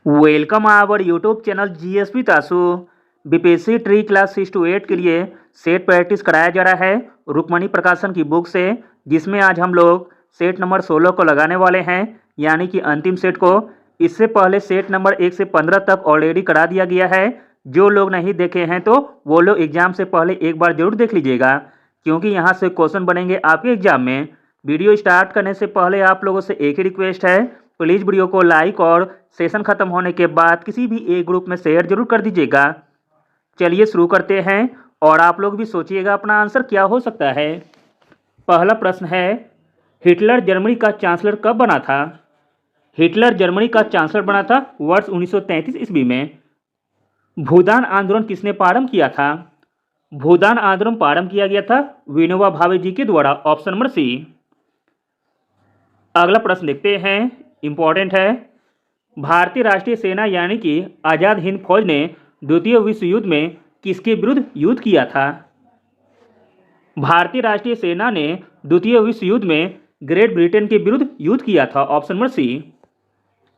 Welcome our YouTube channel GSP तासु। BPSC TRE class 6 to 8 के लिए सेट प्रैक्टिस कराया जा रहा है रुक्मणी प्रकाशन की बुक से, जिसमें आज हम लोग सेट नंबर 16 को लगाने वाले हैं, यानी कि अंतिम सेट को। इससे पहले सेट नंबर 1 से 15 तक ऑलरेडी करा दिया गया है। जो लोग नहीं देखे हैं तो वो लोग एग्जाम से पहले एक बार जरूर देख लीजिएगा, क्योंकि यहाँ से क्वेश्चन बनेंगे आपके एग्जाम में। वीडियो स्टार्ट करने से पहले आप लोगों से एक ही रिक्वेस्ट है, प्लीज़ वीडियो को लाइक और सेशन खत्म होने के बाद किसी भी एक ग्रुप में शेयर जरूर कर दीजिएगा। चलिए शुरू करते हैं और आप लोग भी सोचिएगा अपना आंसर क्या हो सकता है। पहला प्रश्न है, हिटलर जर्मनी का चांसलर कब बना था? हिटलर जर्मनी का चांसलर बना था वर्ष 1933 ईस्वी में। भूदान आंदोलन किसने प्रारंभ किया था? भूदान आंदोलन प्रारंभ किया गया था विनोबा भावे जी के द्वारा, ऑप्शन नंबर सी। अगला प्रश्न देखते हैं, इंपॉर्टेंट है। भारतीय राष्ट्रीय सेना यानी कि आज़ाद हिंद फौज ने द्वितीय विश्व युद्ध में किसके विरुद्ध युद्ध किया था? भारतीय राष्ट्रीय सेना ने द्वितीय विश्व युद्ध में ग्रेट ब्रिटेन के विरुद्ध युद्ध किया था, ऑप्शन नंबर सी।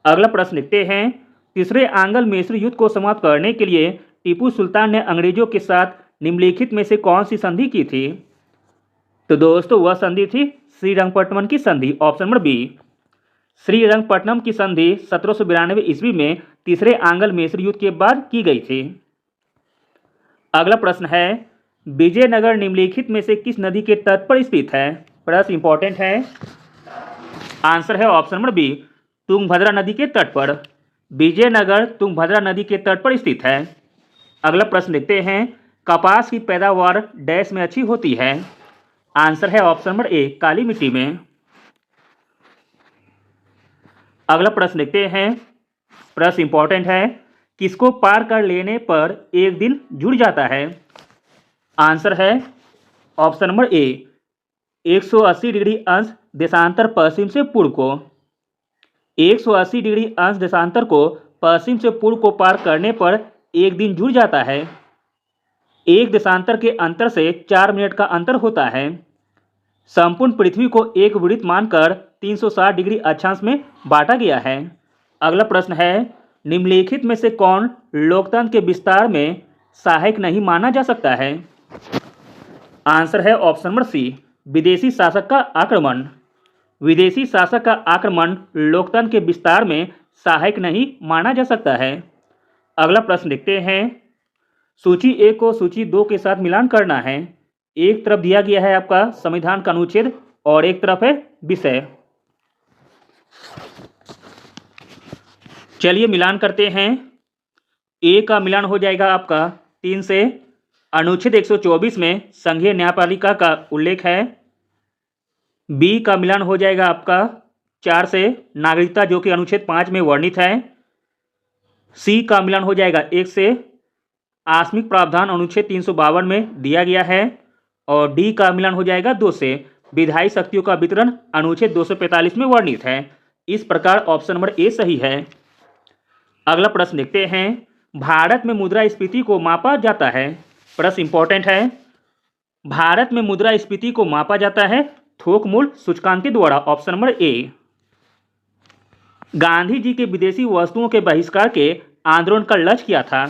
अगला प्रश्न लिखते हैं, तीसरे आंग्ल मैसूर युद्ध को समाप्त करने के लिए टीपू सुल्तान ने अंग्रेजों के साथ निम्नलिखित में से कौन सी संधि की थी? तो दोस्तों वह संधि थी श्रीरंगपट्टनम की संधि, ऑप्शन नंबर बी। श्रीरंगपट्टनम की संधि 1792 ईस्वी में तीसरे आंग्ल मैसूर युद्ध के बाद की गई थी। अगला प्रश्न है, विजयनगर निम्नलिखित में से किस नदी के तट पर स्थित है? प्रश्न इंपॉर्टेंट है, आंसर है ऑप्शन नंबर बी, तुंगभद्रा नदी के तट पर। विजयनगर तुंगभद्रा नदी के तट पर स्थित है। अगला प्रश्न देखते हैं, कपास की पैदावार डैश में अच्छी होती है? आंसर है ऑप्शन नंबर ए, काली मिट्टी में। अगला प्रश्न देखते हैं, प्रश्न इंपॉर्टेंट है, किसको पार कर लेने पर एक दिन जुड़ जाता है? आंसर है ऑप्शन नंबर ए, 180 डिग्री अंश देशांतर पश्चिम से पूर्व को। 180 डिग्री अंश देशांतर को पश्चिम से पूर्व को पार करने पर एक दिन जुड़ जाता है। एक देशांतर के अंतर से 4 मिनट का अंतर होता है। संपूर्ण पृथ्वी को एक वृत्त मानकर 360 डिग्री अक्षांश में बांटा गया है। अगला प्रश्न है, निम्नलिखित में से कौन लोकतंत्र के विस्तार में सहायक नहीं माना जा सकता है? आंसर है ऑप्शन नंबर सी, विदेशी शासक का आक्रमण। विदेशी शासक का आक्रमण लोकतंत्र के विस्तार में सहायक नहीं माना जा सकता है। अगला प्रश्न देखते हैं, सूची 1 को सूची 2 के साथ मिलान करना है। एक तरफ दिया गया है आपका संविधान का अनुच्छेद और एक तरफ है विषय। चलिए मिलान करते हैं। ए का मिलान हो जाएगा आपका 3 से, अनुच्छेद 124 में संघीय न्यायपालिका का उल्लेख है। बी का मिलान हो जाएगा आपका 4 से, नागरिकता जो कि अनुच्छेद 5 में वर्णित है। सी का मिलान हो जाएगा 1 से, आकस्मिक प्रावधान अनुच्छेद 352 में दिया गया है। और डी का मिलान हो जाएगा 2 से, विधायी शक्तियों का वितरण अनुच्छेद 245 में वर्णित है। इस प्रकार ऑप्शन नंबर ए सही है। अगला प्रश्न देखते हैं, भारत में मुद्रास्फीति को मापा जाता है? प्रश्न इंपॉर्टेंट है, भारत में मुद्रास्फीति को मापा जाता है थोक मूल्य सूचकांक के द्वारा, option number A. Gandhi ji के विदेशी वस्तुओं के बहिष्कार के आंदोलन का लक्ष्य क्या था?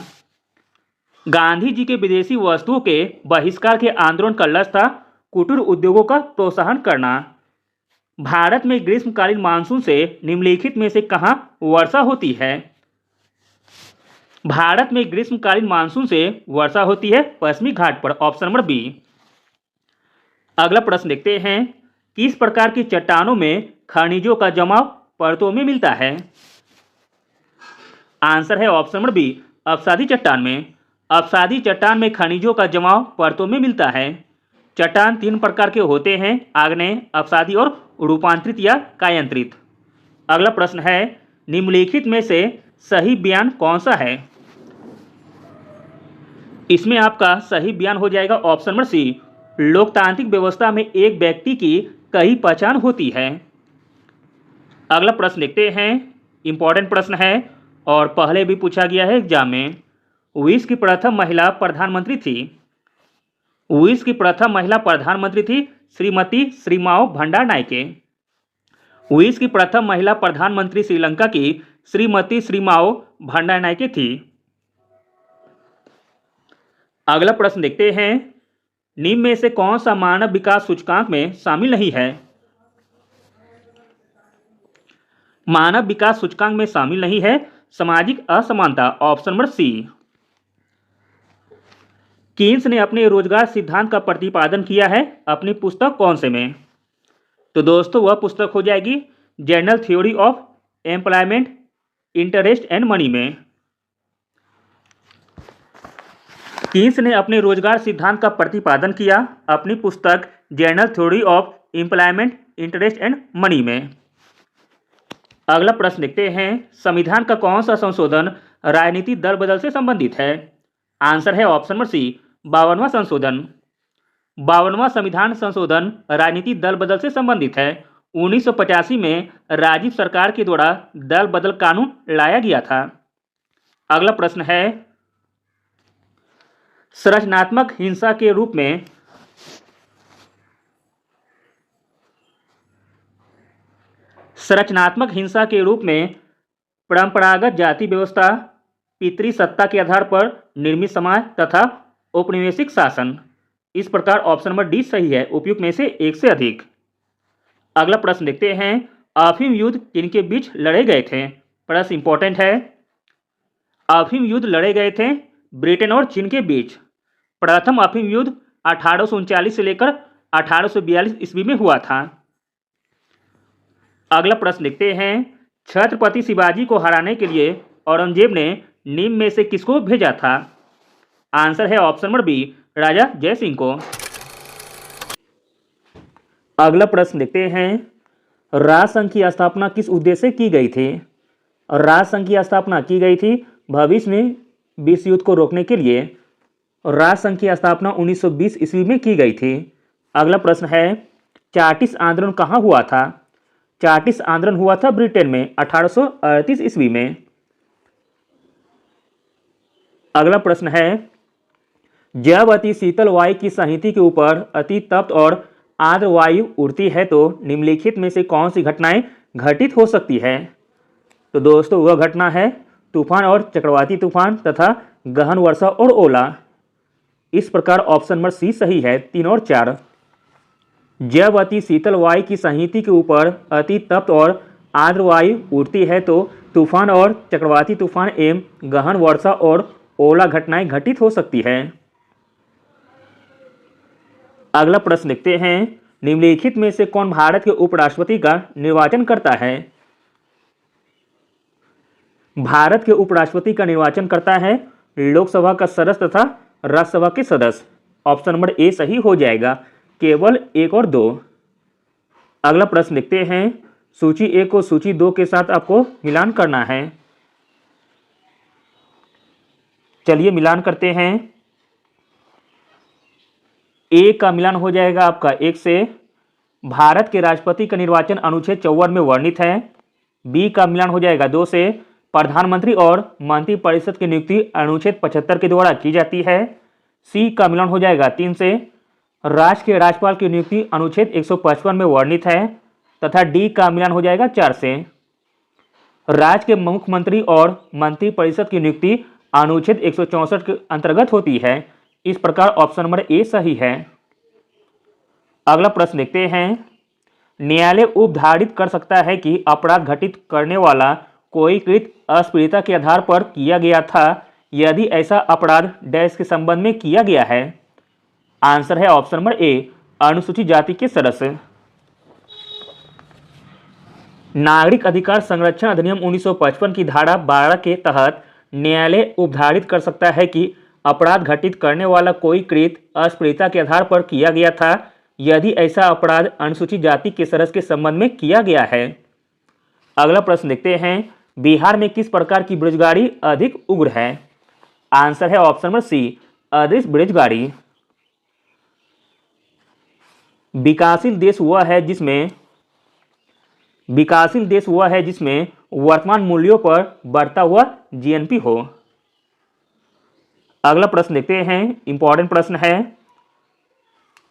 गांधी जी के विदेशी वस्तुओं के बहिष्कार के आंदोलन का लक्ष्य था कुटीर उद्योगों का प्रोत्साहन करना। भारत में ग्रीष्मकालीन मानसून से निम्नलिखित में से कहां वर्षा होती है? भारत में ग्रीष्मकालीन मानसून से वर्षा होती है पश्चिमी घाट पर, ऑप्शन नंबर बी। अगला प्रश्न देखते हैं, किस प्रकार की चट्टानों में खनिजों का जमाव परतों में मिलता है? आंसर है ऑप्शन नंबर बी, अपसादी चट्टान में। अपसादी चट्टान में खनिजों का जमाव परतों में मिलता है। चट्टान 3 प्रकार के होते हैं, आग्नेय, अपसादी और रूपांतरित या कायांतरित। अगला प्रश्न है, निम्नलिखित में से सही बयान कौन सा है? इसमें आपका सही बयान हो जाएगा ऑप्शन नंबर सी, लोकतांत्रिक व्यवस्था में एक व्यक्ति की कई पहचान होती है। अगला प्रश्न देखते हैं, इंपॉर्टेंट प्रश्न है और पहले भी पूछा गया है एग्जाम में। विश्व की प्रथम महिला प्रधानमंत्री थी? विश्व की प्रथम महिला प्रधानमंत्री थी श्रीमती श्रीमाओ भंडारनायके। विश्व की प्रथम महिला प्रधानमंत्री श्रीलंका की श्रीमती श्रीमाओ भंडारनायके थी। अगला प्रश्न देखते हैं, निम्न में से कौन सा मानव विकास सूचकांक में शामिल नहीं है? मानव विकास सूचकांक में शामिल नहीं है सामाजिक असमानता, ऑप्शन नंबर सी। कीन्स ने अपने रोजगार सिद्धांत का प्रतिपादन किया है अपनी पुस्तक कौन से में? तो दोस्तों वह पुस्तक हो जाएगी general theory of employment, interest and money में। कीन्स ने अपने रोजगार सिद्धांत का प्रतिपादन किया अपनी पुस्तक general theory of employment, interest and money में। अगला प्रश्न देखते हैं, संविधान का कौन सा संशोधन राजनीतिक दल बदल से संबंधित है? आंसर है ऑप्शन नंबर सी, 52वां संशोधन। 52वां संविधान संशोधन राजनीतिक दल बदल से संबंधित है। 1985 में राजीव सरकार के द्वारा दल बदल कानून लाया गया था। अगला प्रश्न है, संरचनात्मक हिंसा के रूप में परंपरागत जाति व्यवस्था, पितृसत्ता के आधार पर निर्मित समाज तथा औपनिवेशिक शासन। इस प्रकार ऑप्शन नंबर डी सही है, उपयुक्त में से एक से अधिक। अगला प्रश्न देखते हैं, अफीम युद्ध किनके बीच लड़े गए थे? प्रश्न इंपॉर्टेंट है। अफीम युद्ध लड़े गए थे ब्रिटेन और चीन के बीच। प्रथम अफीम युद्ध 1839 से लेकर 1842 ईस्वी में हुआ था। अगला प्रश्न देखते हैं, छत्रपति शिवाजी को हराने के लिए औरंगजेब ने निम्न में से किसको भेजा था? आंसर है ऑप्शन नंबर बी, राजा जय सिंह को। अगला प्रश्न देखते हैं, राजसंघ की स्थापना किस उद्देश्य से की गई थी? राजसंघ की स्थापना की गई थी भविष्य में विश्व युद्ध को रोकने के लिए। राजसंघ की स्थापना 1920 ईस्वी में की गई थी। अगला प्रश्न है, चार्टिस्ट आंदोलन कहाँ हुआ था? चार्टिस्ट आंदोलन हुआ था ब्रिटेन में 1838 ईस्वी में। अगला प्रश्न है, जब अति शीतल वायु की संहति के ऊपर अति तप्त और आर्द्र वायु उड़ती है तो निम्नलिखित में से कौन सी घटनाएं घटित हो सकती है? तो दोस्तों वह घटना है तूफान और चक्रवाती तूफान तथा गहन वर्षा और ओला। इस प्रकार ऑप्शन नंबर सी सही है, 3 और 4। जब अति शीतल वायु की संहति के ऊपर अति तप्त और आर्द्र वायु उड़ती है तो तूफान और चक्रवाती तूफान एवं गहन वर्षा और ओला घटनाएं घटित हो सकती है। अगला प्रश्न देखते हैं, निम्नलिखित में से कौन भारत के उपराष्ट्रपति का निर्वाचन करता है? भारत के उपराष्ट्रपति का निर्वाचन करता है लोकसभा का सदस्य तथा राज्यसभा के सदस्य। ऑप्शन नंबर ए सही हो जाएगा, केवल 1 और 2। अगला प्रश्न देखते हैं, सूची 1 को सूची 2 के साथ आपको मिलान करना है। चलिए मिलान करते हैं। ए का मिलान हो जाएगा आपका 1 से, भारत के राष्ट्रपति का निर्वाचन अनुच्छेद 54 में वर्णित है। बी का मिलान हो जाएगा 2 से, प्रधानमंत्री और मंत्रिपरिषद की नियुक्ति अनुच्छेद 75 के द्वारा की जाती है। सी का मिलान हो जाएगा 3 से, राज्य के राज्यपाल की नियुक्ति अनुच्छेद 155 में वर्णित है। तथा डी का मिलान हो जाएगा 4 से, राज्य के मुख्यमंत्री और मंत्रिपरिषद की नियुक्ति अनुच्छेद 164 के अंतर्गत होती है। इस प्रकार ऑप्शन नंबर ए सही है। अगला प्रश्न देखते हैं, न्यायालय उपधारित कर सकता है कि अपराध घटित करने वाला कोई कृत अस्पृश्यता के आधार पर किया गया था यदि ऐसा अपराध डैश के संबंध में किया गया है। आंसर है ऑप्शन नंबर ए, अनुसूचित जाति के सदस्य। नागरिक अधिकार संरक्षण अधिनियम 1955 की धारा 12 के तहत न्यायालय उपधारित कर सकता है कि अपराध घटित करने वाला कोई कृत अस्पृश्यता के आधार पर किया गया था यदि ऐसा अपराध अनुसूचित जाति के सदस्य के संबंध में किया गया है। अगला प्रश्न देखते हैं, बिहार में किस प्रकार की बेरोजगारी अधिक उग्र है? आंसर है ऑप्शन नंबर सी, अदृश्य बेरोजगारी। विकासशील देश वह है जिसमें वर्तमान मूल्यों पर बढ़ता हुआ जीएनपी हो। अगला प्रश्न देखते हैं, इंपॉर्टेंट प्रश्न है,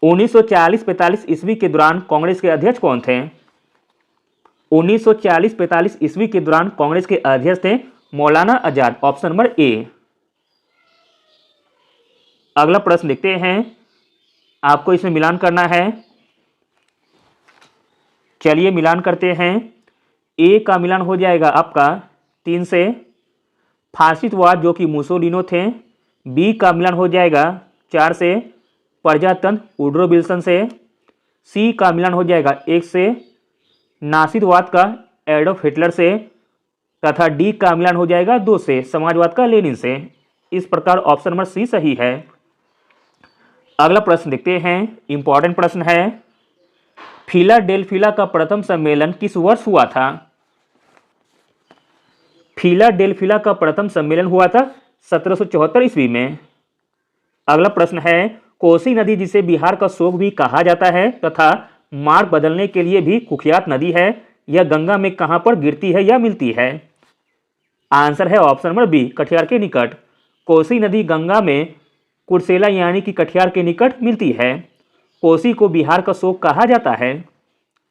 1940-45 ईस्वी के दौरान कांग्रेस के अध्यक्ष कौन थे? 1940-45 ईस्वी के दौरान कांग्रेस के अध्यक्ष थे Maulana Azad. Option number A. अगला प्रश्न देखते हैं, आपको इसमें मिलान करना है। चलिए मिलान करते हैं। ए का मिलान हो जाएगा आपका 3 से फासिस्टवाद जो कि मुसोलिनो थे। बी का मिलान हो जाएगा 4 से प्रजातंत्र वुड्रो विल्सन से। सी का मिलान हो जाएगा 1 से नासीवाद का एडोल्फ हिटलर से। तथा डी का मिलान हो जाएगा 2 से समाजवाद का लेनिन से। इस प्रकार ऑप्शन नंबर सी सही है। अगला प्रश्न देखते हैं, इंपॉर्टेंट प्रश्न है। फिलाडेल्फिया का प्रथम सम्मेलन किस वर्ष हुआ था? फिलाडेल्फिया का प्रथम सम्मेलन हुआ था 1774 ईस्वी में। अगला प्रश्न है, कोसी नदी जिसे बिहार का शोक भी कहा जाता है तथा मार्ग बदलने के लिए भी कुख्यात नदी है, यह गंगा में कहां पर गिरती है या मिलती है? आंसर है ऑप्शन नंबर बी, कटिहार के निकट। कोसी नदी गंगा में कुर्सेला यानी कि कटिहार के निकट मिलती है। कोसी को बिहार का शोक कहा जाता है।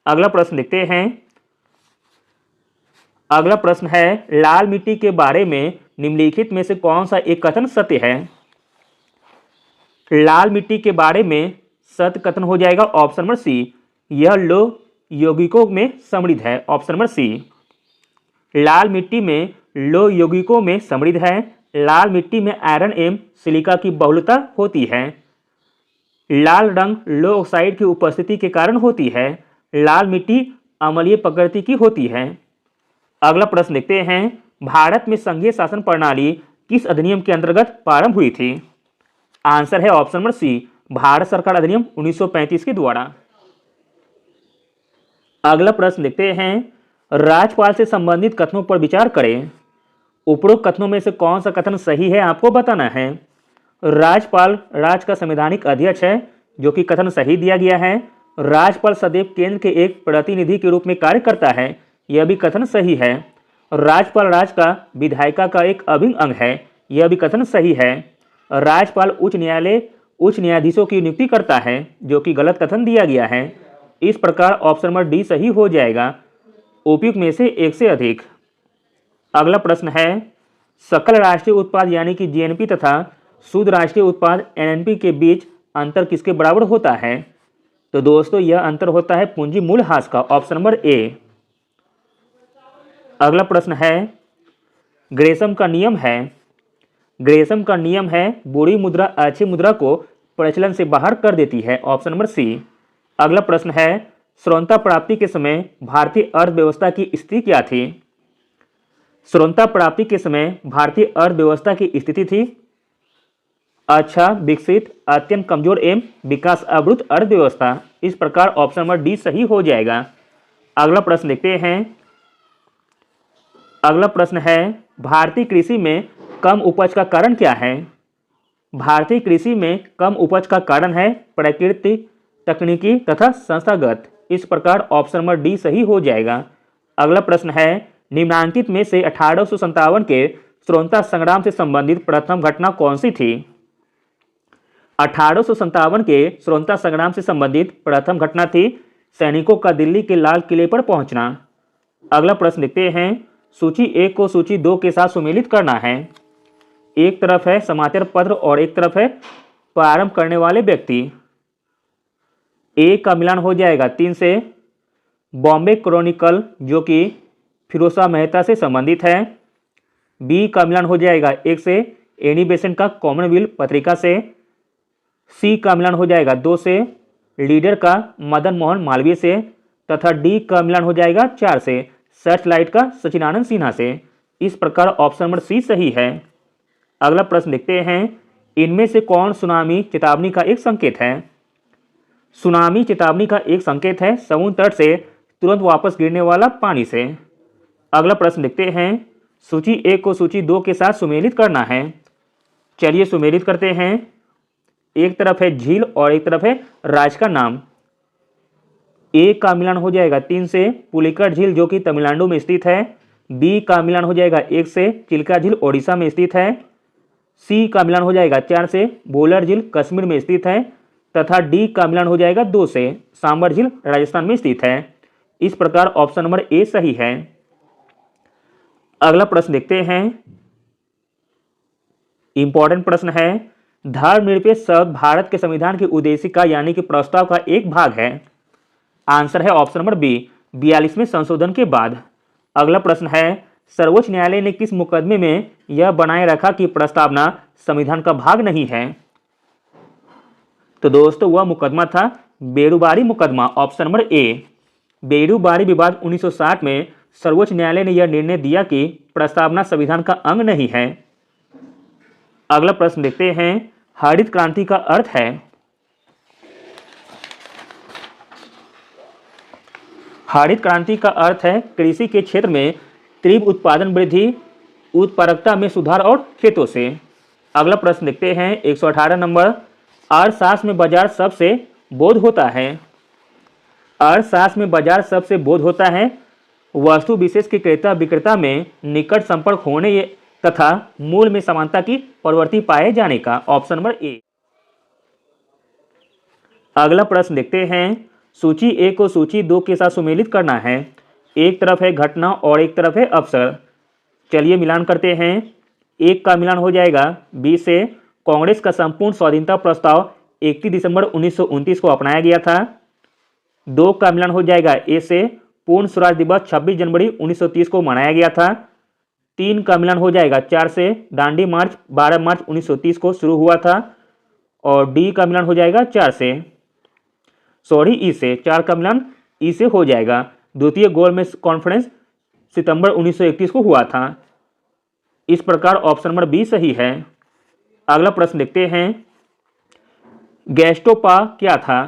अगला प्रश्न देखते हैं। अगला प्रश्न है, लाल मिट्टी के बारे में निम्नलिखित में से कौन सा एक कथन सत्य है? लाल मिट्टी के बारे में सत्य कथन हो जाएगा ऑप्शन नंबर सी, यह लोह यौगिकों में समृद्ध है। ऑप्शन नंबर सी, लाल मिट्टी में लोह यौगिकों में समृद्ध है। लाल मिट्टी में आयरन एवं सिलिका की बहुलता होती है। लाल रंग लोह ऑक्साइड की उपस्थिति के कारण होती है। लाल मिट्टी अम्लीय प्रकृति की होती है। अगला प्रश्न देखते हैं, भारत में संघीय शासन प्रणाली किस अधिनियम के अंतर्गत प्रारंभ हुई थी? आंसर है ऑप्शन नंबर सी, भारत सरकार अधिनियम 1935 के द्वारा। अगला प्रश्न देखते हैं, राज्यपाल से संबंधित कथनों पर विचार करें। उपरोक्त कथनों में से कौन सा कथन सही है आपको बताना है। राज्यपाल राज्य का संवैधानिक अध्यक्ष है, जो कि कथन सही दिया गया है। राज्यपाल सदैव केंद्र के एक प्रतिनिधि के रूप में कार्य करता है, यह भी कथन सही है। राज्यपाल राज्य का विधायिका का एक अभिन्न अंग है, यह भी कथन सही है। राज्यपाल उच्च न्यायाधीशों की नियुक्ति करता है, जो कि गलत कथन दिया गया है। इस प्रकार ऑप्शन नंबर डी सही हो जाएगा, उपयुक्त में से एक से अधिक। अगला प्रश्न है, सकल राष्ट्रीय उत्पाद यानी कि जीएनपी तथा शुद्ध राष्ट्रीय उत्पाद एनएनपी के बीच अंतर किसके बराबर होता है? तो दोस्तों यह अंतर होता है पूंजी मूल्यह्रास का। Option number A. अगला प्रश्न है, ग्रेसम का नियम है बुरी मुद्रा अच्छी मुद्रा को प्रचलन से बाहर कर देती है। Option number C. अगला प्रश्न है, श्रोणता प्राप्ति के समय भारतीय अर्थव्यवस्था की स्थिति क्या थी? श्रोणता प्राप्ति के समय भारतीय अर्थव्यवस्था की स्थिति थी अच्छा, विकसित, अत्यंत कमजोर एवं विकास अवरुद्ध अर्थव्यवस्था। इस प्रकार ऑप्शन नंबर डी सही हो जाएगा। अगला प्रश्न देखते हैं। अगला प्रश्न है, भारतीय कृषि में कम उपज का कारण क्या है? भारतीय कृषि में कम उपज का कारण है प्राकृतिक, तकनीकी तथा संस्थागत। इस प्रकार ऑप्शन नंबर डी सही हो जाएगा। अगला प्रश्न है, निम्नांकित में से 1857 के स्वतंत्रता संग्राम से संबंधित प्रथम घटना कौन सी थी? 1857 के स्वतंत्रता संग्राम से संबंधित प्रथम घटना थी सैनिकों का दिल्ली के लाल किले पर पहुंचना। अगला प्रश्न देखते हैं, सूची 1 को सूची 2 के साथ सुमेलित करना है। एक तरफ है समाचार पत्र और एक तरफ है प्रारंभ करने वाले व्यक्ति। ए का मिलान हो जाएगा 3 से बॉम्बे क्रॉनिकल जो कि फिरोज शाह मेहता से संबंधित है। बी का मिलान हो जाएगा 1 से एनी बेसेंट का कॉमनवेल्थ पत्रिका से। सी का मिलान हो जाएगा 2 से लीडर का मदन मोहन मालवीय से। तथा डी का मिलान हो जाएगा 4 से सर्चलाइट का सचिदानंद सिन्हा से। इस प्रकार ऑप्शन नंबर सी सही है। अगला प्रश्न देखते हैं, इनमें से कौन सुनामी चेतावनी का एक संकेत है? सुनामी चेतावनी का एक संकेत है समुद्र तट से तुरंत वापस गिरने वाला पानी से। अगला प्रश्न देखते हैं, सूची 1 को सूची 2 के साथ सुमेलित करना है। चलिए सुमेलित करते हैं। एक तरफ है झील और एक तरफ है राज्य का नाम। ए का मिलान हो जाएगा 3 से पुलिकट झील जो कि तमिलनाडु में स्थित है। बी का मिलान हो जाएगा 1 से चिल्का झील ओडिशा में स्थित है। सी का मिलान हो जाएगा 4 से वोलर झील कश्मीर में स्थित है। तथा डी का मिलान हो जाएगा 2 से सांबर झील राजस्थान में स्थित है। इस प्रकार ऑप्शन नंबर ए सही है। अगला प्रश्न देखते हैं, इंपॉर्टेंट प्रश्न है, धर्मनिरपेक्ष शब्द भारत के संविधान की उद्देशिका यानी कि प्रस्ताव का एक भाग है। आंसर है ऑप्शन नंबर बी, 42वें संशोधन के बाद। अगला प्रश्न है, सर्वोच्च न्यायालय ने किस मुकदमे में यह बनाए रखा कि प्रस्तावना संविधान का भाग नहीं है? तो दोस्तों वह मुकदमा था बेरुबारी मुकदमा, ऑप्शन नंबर ए। बेरुबारी विवाद 1960 में सर्वोच्च न्यायालय ने यह निर्णय दिया कि प्रस्तावना संविधान का अंग नहीं है। अगला प्रश्न देखते हैं, हरित क्रांति का अर्थ है। हरित क्रांति का अर्थ है कृषि के क्षेत्र में तीव्र उत्पादन वृद्धि, उत्पादकता में सुधार और खेतों से। अगला प्रश्न देखते हैं 118 नंबर, अर्थशास्त्र में बाजार शब्द से बोध होता है। अर्थशास्त्र में बाजार शब्द से बोध होता है वस्तु विशेष के क्रेता विक्रेता में निकट संपर्क होने तथा मूल में समानता की प्रवृत्ति पाए जाने का, ऑप्शन नंबर ए। अगला प्रश्न देखते हैं, सूची ए को सूची 2 के साथ सुमेलित करना है। एक तरफ है घटना और एक तरफ है अवसर। चलिए मिलान करते हैं। एक का मिलान हो जाएगा बी से, कांग्रेस का संपूर्ण स्वाधीनता प्रस्ताव 31 दिसंबर 1929 को अपनाया गया था। 2 का मिलान हो जाएगा ए से, पूर्ण स्वराज दिवस 26 जनवरी 1930 को मनाया गया था। 3 का मिलान हो जाएगा 4 से, दांडी मार्च 12 मार्च 1930 को शुरू हुआ था। और डी का मिलान हो जाएगा 4 से, सॉरी ई से, 4 का मिलान ई से हो जाएगा। द्वितीय गोलमेज कॉन्फ्रेंस सितंबर 1931 को हुआ था। इस प्रकार ऑप्शन नंबर बी सही है। अगला प्रश्न देखते हैं, गैस्टोपा क्या था?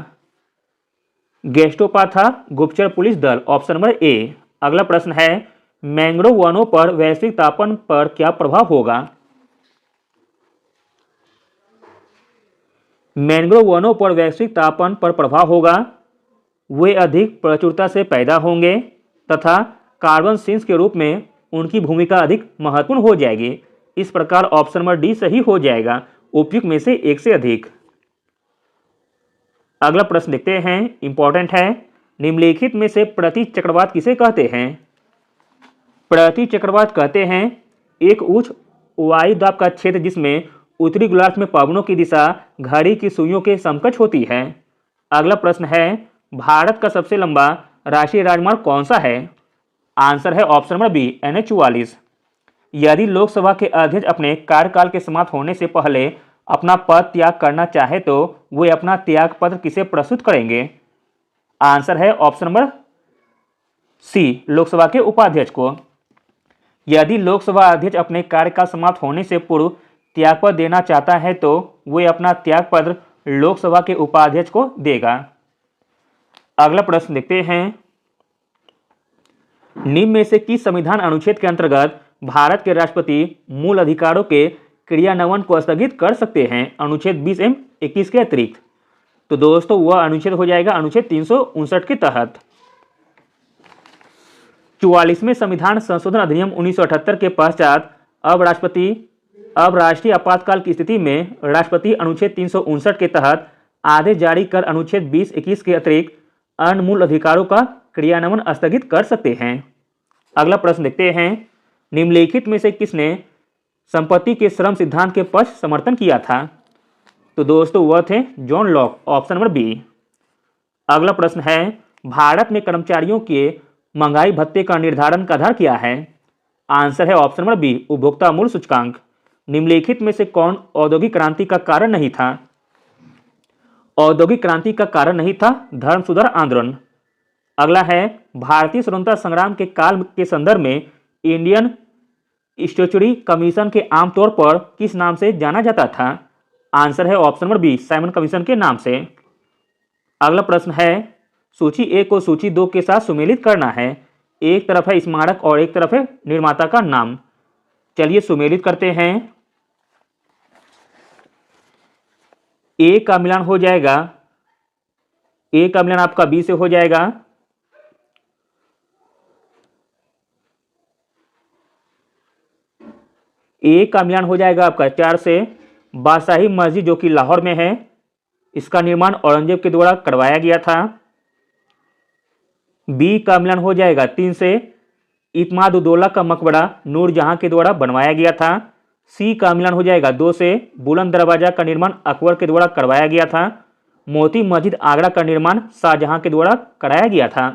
गैस्टोपा था गुप्तचर पुलिस दल, ऑप्शन नंबर ए। अगला प्रश्न है, मैंग्रोव वनों पर वैश्विक तापमान पर क्या प्रभाव होगा? मैंग्रोव वनों पर वैश्विक तापमान पर प्रभाव होगा, वे अधिक प्रचुरता से पैदा होंगे तथा कार्बन सिंक्स के रूप में उनकी भूमिका अधिक महत्वपूर्ण हो जाएगी। इस प्रकार ऑप्शन नंबर डी सही हो जाएगा, उपयुक्त में से एक से अधिक। अगला प्रश्न देखते हैं, इंपॉर्टेंट है, निम्नलिखित में से प्रति चक्रवात किसे कहते हैं? प्रति चक्रवात कहते हैं एक उच्च वायु दाब का क्षेत्र जिसमें उत्तरी गोलार्ध में पवनों की दिशा घड़ी की सुइयों के समकक्ष होती है। अगला प्रश्न है, भारत का सबसे लंबा राष्ट्रीय राजमार्ग कौन सा है? आंसर है ऑप्शन नंबर बी, NH-44। यदि लोकसभा के अध्यक्ष अपने कार्यकाल के समाप्त होने से पहले अपना पद त्याग करना चाहे तो वे अपना त्याग पत्र किसे प्रस्तुत करेंगे? आंसर है ऑप्शन नंबर सी, लोकसभा के उपाध्यक्ष को। यदि लोकसभा अध्यक्ष अपने कार्यकाल समाप्त होने से पूर्व त्यागपत्र देना चाहता है तो वे अपना त्यागपत्र लोकसभा के उपाध्यक्ष को देगा। अगला प्रश्न देखते हैं, निम्न में से किस संविधान अनुच्छेद के अंतर्गत भारत के राष्ट्रपति मूल अधिकारों के क्रियान्वयन को स्थगित कर सकते हैं? अनुच्छेद 20 एवं 21 के अतिरिक्त। तो दोस्तों वह अनुच्छेद हो जाएगा अनुच्छेद 359 के तहत। 44वें संविधान संशोधन अधिनियम 1978 के पश्चात अब राष्ट्रीय आपातकाल की स्थिति में राष्ट्रपति अनुच्छेद 359 के तहत आदेश जारी कर अनुच्छेद 20-21 के अतिरिक्त अन्य मूल अधिकारों का क्रियान्वयन स्थगित कर सकते हैं। अगला प्रश्न देखते हैं, निम्नलिखित में से किसने संपत्ति के श्रम सिद्धांत के पक्ष समर्थन किया था? तो दोस्तों वह थे John Locke, option number B. अगला प्रश्न है, भारत में कर्मचारियों के महंगाई भत्ते का निर्धारण का आधार क्या है? आंसर है ऑप्शन नंबर बी, उपभोक्ता मूल्य सूचकांक। निम्नलिखित में से कौन औद्योगिक क्रांति का कारण नहीं था? औद्योगिक क्रांति का कारण नहीं था धर्म सुधार आंदोलन। अगला है, भारतीय स्वतंत्रता संग्राम के काल के संदर्भ में इंडियन स्टैट्यूटरी कमीशन के आमतौर पर किस नाम से जाना जाता था? आंसर है option number B, Simon Commission के नाम से। अगला प्रश्न है, सूची ए को सूची 2 के साथ सुमेलित करना है। एक तरफ है स्मारक और एक तरफ है निर्माता का नाम। चलिए सुमेलित करते हैं। ए का मिलान हो जाएगा, ए का मिलान आपका बी से हो जाएगा। ए का मिलान हो जाएगा आपका 4 से। बादशाही मस्जिद जो कि लाहौर में है, इसका निर्माण औरंगजेब के द्वारा करवाया गया था। बी का मिलान हो जाएगा 3 से इत्माद-उद-दौला का मकबरा नूरजहां के द्वारा बनवाया गया था। सी का मिलान हो जाएगा 2 से बुलंद दरवाजा का निर्माण अकबर के द्वारा करवाया गया था। मोती मस्जिद आगरा का निर्माण शाहजहां के द्वारा कराया गया था।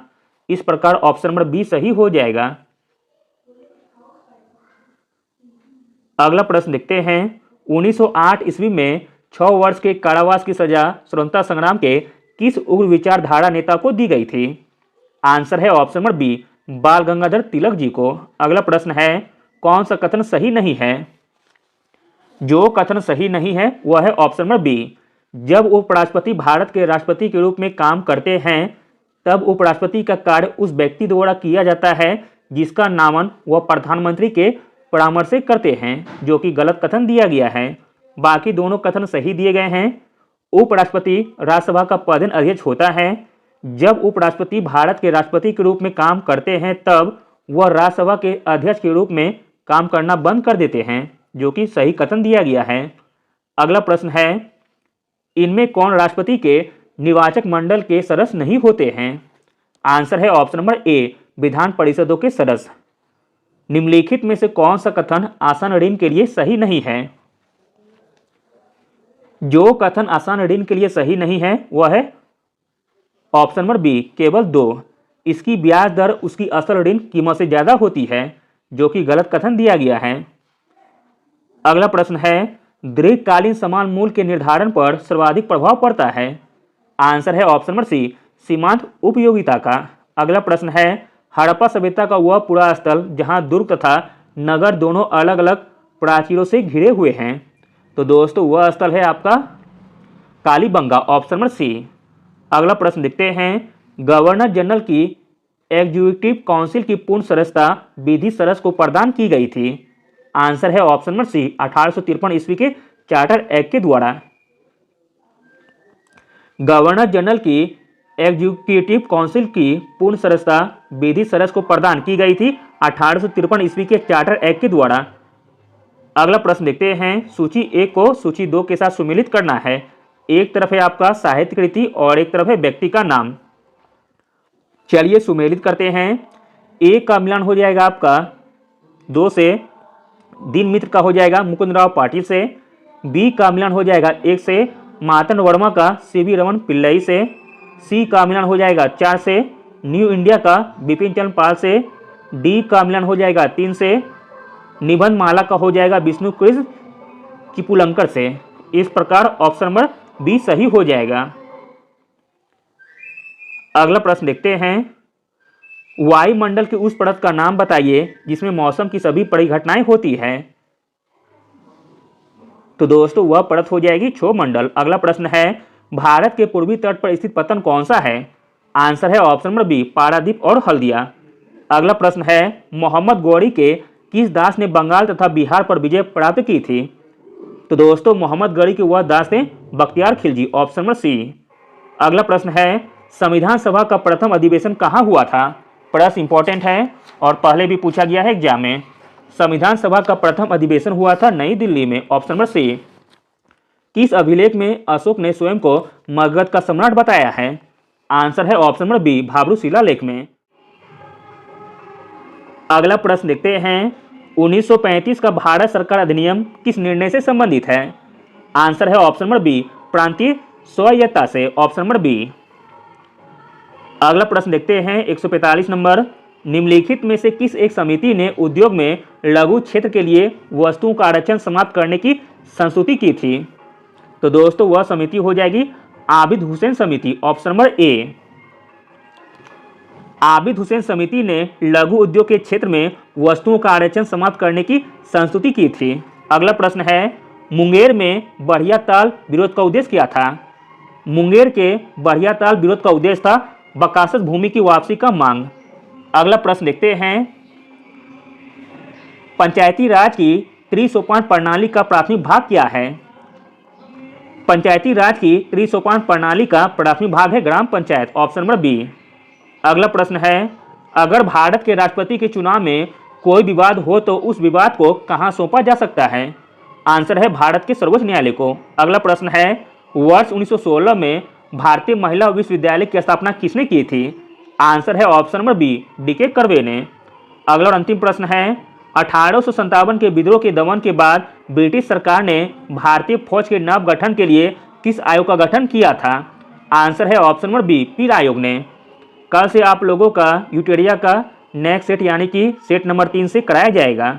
इस प्रकार ऑप्शन नंबर बी सही हो जाएगा। अगला प्रश्न देखते हैं 1908 ईस्वी में 6 वर्ष के कारावास की सजा स्वतंत्रता संग्राम के किस उग्र विचारधारा नेता को दी गई थी? आंसर है ऑप्शन नंबर बी बाल गंगाधर तिलक जी को। अगला प्रश्न है कौन सा कथन सही नहीं है? जो कथन सही नहीं है वह है ऑप्शन नंबर बी। जब उपराष्ट्रपति भारत के राष्ट्रपति के रूप में काम करते हैं तब उपराष्ट्रपति का कार्य उस व्यक्ति द्वारा किया जाता है जिसका नामन वह प्रधानमंत्री के परामर्श से करते हैं, जो कि गलत कथन दिया गया है। बाकी दोनों कथन सही दिए गए हैं। उपराष्ट्रपति राज्यसभा का पदेन अध्यक्ष होता है। जब उपराष्ट्रपति भारत के राष्ट्रपति के रूप में काम करते हैं तब वह राज्यसभा के अध्यक्ष के रूप में काम करना बंद कर देते हैं, जो कि सही कथन दिया गया है। अगला प्रश्न है इनमें कौन राष्ट्रपति के निर्वाचक मंडल के सदस्य नहीं होते हैं? आंसर है ऑप्शन नंबर ए विधान परिषदों के सदस्य। निम्नलिखित में से कौन सा कथन आसान ऋण के लिए सही नहीं है? जो कथन आसान ऋण के लिए सही नहीं है वह है ऑप्शन नंबर बी केवल 2। इसकी ब्याज दर उसकी असल ऋण कीमत से ज्यादा होती है, जो कि गलत कथन दिया गया है। अगला प्रश्न है दीर्घकालीन समान मूल्य के निर्धारण पर सर्वाधिक प्रभाव पड़ता है। आंसर है ऑप्शन नंबर सी सीमांत उपयोगिता का। अगला प्रश्न है हड़प्पा सभ्यता का वह पुरा स्थल जहां दुर्ग तथा नगर दोनों अलग अलग प्राचीरों से घिरे हुए हैं। तो दोस्तों वह स्थल है आपका कालीबंगा, ऑप्शन नंबर सी। अगला प्रश्न देखते हैं गवर्नर जनरल की एग्जीक्यूटिव काउंसिल की पूर्ण सदस्यता विधि सदस्य को प्रदान की गई थी। आंसर है ऑप्शन नंबर सी 1853 ईस्वी के चार्टर एक्ट के द्वारा। गवर्नर जनरल की एग्जीक्यूटिव काउंसिल की पूर्ण सदस्यता विधि सदस्य को प्रदान की गई थी 1853 ईस्वी के चार्टर एक्ट के द्वारा। अगला प्रश्न देखते हैं सूची 1 को सूची 2 के साथ सुमेलित करना है। एक तरफ है आपका साहित्य कृति और एक तरफ है व्यक्ति का नाम। चलिए सुमेलित करते हैं। ए का मिलान हो जाएगा आपका 2 से दीन मित्र का हो जाएगा मुकुंदराव पाटिल से। बी का मिलान हो जाएगा 1 से मातन वर्मा का सीवी रमन पिल्लई से। सी का मिलान हो जाएगा 4 से न्यू इंडिया का बिपिन चंद्र पाल से। डी का मिलान हो जाएगा 3 से निबंध माला का हो जाएगा विष्णु कृष्ण किपुलंकर से। इस प्रकार ऑप्शन नंबर बी सही हो जाएगा। अगला प्रश्न देखते हैं वायुमंडल के उस परत का नाम बताइए जिसमें मौसम की सभी परिघटनाएं होती है। तो दोस्तों वह परत हो जाएगी क्षोभमंडल। अगला प्रश्न है भारत के पूर्वी तट पर स्थित पत्तन कौन सा है? आंसर है ऑप्शन नंबर बी पारादीप और हल्दिया। अगला प्रश्न है मोहम्मद गौरी के किस दास ने बंगाल तथा बिहार पर विजय प्राप्त की थी? तो दोस्तों मोहम्मद गौरी के वह दास थे Bakhtiyar Khilji, option number C. अगला प्रश्न है संविधान सभा का प्रथम अधिवेशन कहाँ हुआ था? प्रश्न इंपॉर्टेंट है और पहले भी पूछा गया है एग्जाम में। संविधान सभा का प्रथम अधिवेशन हुआ था नई दिल्ली में, ऑप्शन नंबर सी। किस अभिलेख में अशोक ने स्वयं को मगध का सम्राट बताया है? आंसर है ऑप्शन नंबर बी भाब्रू शिलालेख में। अगला प्रश्न देखते हैं 1935 का भारत सरकार अधिनियम किस निर्णय से संबंधित है? आंसर है ऑप्शन नंबर बी प्रांतीय स्वायत्तता से, ऑप्शन नंबर बी। अगला प्रश्न देखते हैं 145 नंबर निम्नलिखित में से किस एक समिति ने उद्योग में लघु क्षेत्र के लिए वस्तुओं का आरक्षण समाप्त करने की संस्तुति की थी? तो दोस्तों वह समिति हो जाएगी आबिद हुसैन समिति, option number A. Abid Hussain समिति ने लघु उद्योग के क्षेत्र में वस्तुओं का आरक्षण समाप्त करने की संस्तुति की थी। अगला प्रश्न है मुंगेर में बढ़िया ताल विरोध का उद्देश्य क्या था? मुंगेर के बढ़िया ताल विरोध का उद्देश्य था बकासत भूमि की वापसी का मांग। अगला प्रश्न देखते हैं पंचायती राज की त्रिसोपान प्रणाली का प्राथमिक भाग क्या है? पंचायती राज की त्रिसोपान प्रणाली का प्राथमिक भाग है ग्राम पंचायत, ऑप्शन नंबर बी। अगला प्रश्न है अगर भारत के राष्ट्रपति के चुनाव में कोई विवाद हो तो उस विवाद को कहां सौंपा जा सकता है? आंसर है भारत के सर्वोच्च न्यायालय को। अगला प्रश्न है वर्ष 1916 में भारतीय महिला विश्वविद्यालय की स्थापना किसने की थी? आंसर है option number B, D K Karve ने। अगला और अंतिम प्रश्न है 1857 के विद्रोह के दमन के बाद ब्रिटिश सरकार ने भारतीय फौज के नव गठन के लिए किस आयोग का गठन किया था? आंसर है ऑप्शन नंबर बी, पील आयोग ने। कल से आप लोगों का यूटेरिया का नेक्स्ट सेट यानी कि सेट नंबर 3 से कराया जाएगा।